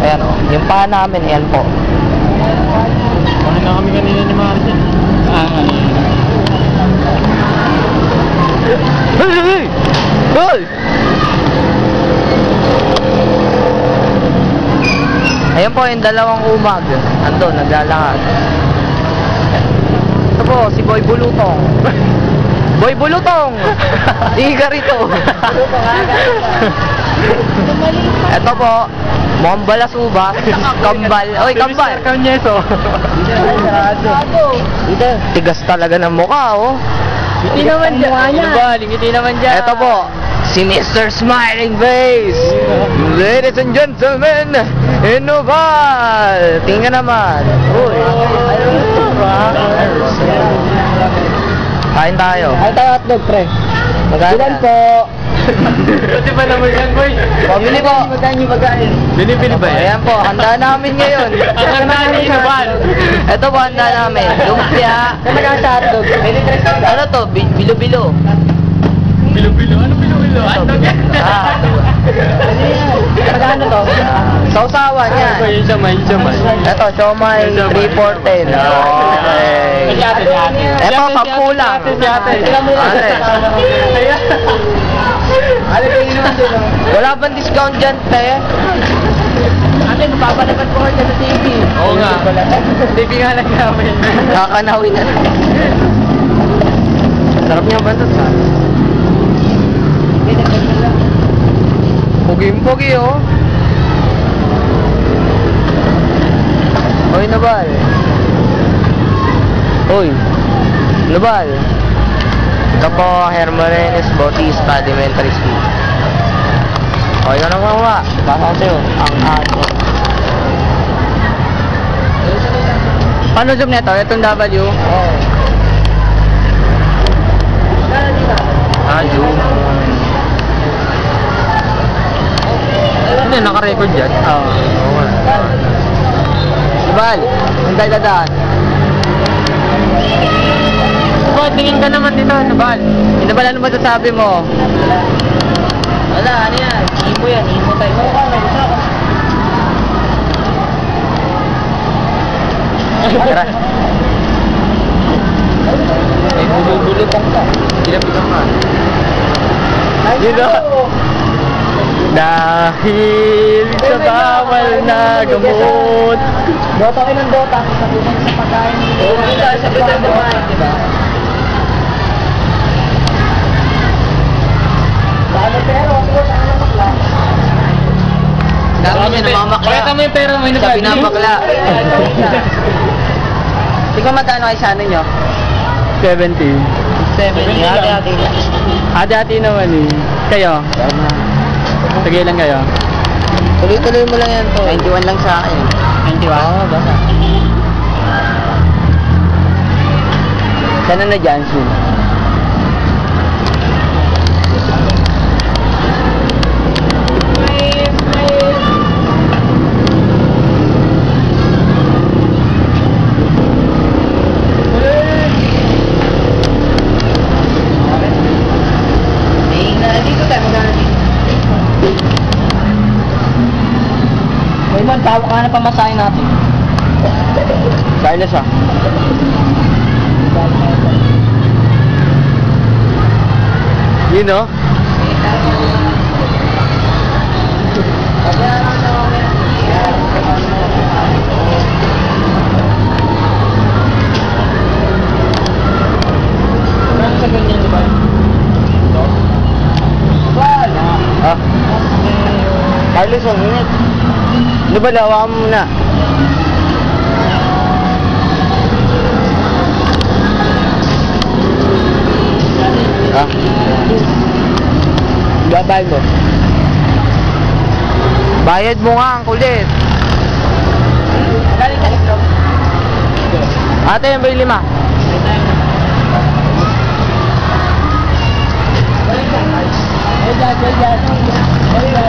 Ayan o, yung paa namin, ayan po. Ano na kami kanina ni Marcel? Hey! Hey! Ayan po yung dalawang umag. Ando, naglalakad. Ito po, si Boy Bulutong. Boy Bulutong! Iga rito. Ito po, mukhang balasubas. Kambal. Oy, kambal! Kanyeso. Tigas talaga ng mukha, oh. Ngiti naman dyan. Ngiti naman dyan. Ito po, si Mr. Smiling Face. Ladies and gentlemen, Inoval. Tingnan naman. Uy. Kain tayo. Ay tayo hotdog, pre. Magkano po. Pati ba naman yan, boy? Pabili po. Binibili ba yan? Ayan po, handa namin ngayon. Ang handa ni Inoval. Ito po, handa namin. Lumpia. Magkano sa hotdog? Ano to? Bilo-bilo. Bilo-bilo? Ano bilo-bilo? Hotdog yan. Magkano to? Sausawan yan. Yung siomay. Ito, siomay 3 for 10. Okay. Ito, 10 lang. Wala bang discount dyan, te? Ate, napapalaban po kayo sa TV. Oo nga. TV nga lang namin. Kakanawin na. Sarap niya ba ito? Pogi-pogi, oh. Hoy, Nabal. Hoy, Nabal. Ito po, Hermarenes Bautista Elementary School. Okay ka naman ba? Basa ko sa'yo. Ang ato. Paano zoom nito? Itong W? Oo. Zoom. Hindi, naka-record dyan. Oo. Nabal, ang dadaan. Boy, tingin ka naman dito, Nabal. Nabal, ano ba sasabi mo? Wala, ano yan? Imo yan, imo tayo. Tara. May bulutang ka. Pilap-pilap ka. Dito. Dahil sa bawal na gamot. Dota kayo ng Dota. Sa pumunta sa pagkain. Sa pagkain naman, di ba? Pero, ang namakla. Dami niya namamakla. Pakita mo yung pera mo, Sa pinamakla. Tingnan magkano kayo sa ano nyo? 70. 70. Hati-hati. Hati-hati naman eh. Kayo? Sige lang kayo. Tuloy-tuloy mo lang yan to. 91 lang sa akin. 91? Oo, basta. Sana na Jansun. Raymond, tawag ka na pamasahin natin. Kaya na siya. You know? Sa ganyan, di ba? Ah. Carlos, 1 minute. Ano ba, lawakan mo muna. Ah. Babayad mo. Bayad mo nga, ang kulit. Galing ka ito. Ate, yan ba yung 5? Galing ka.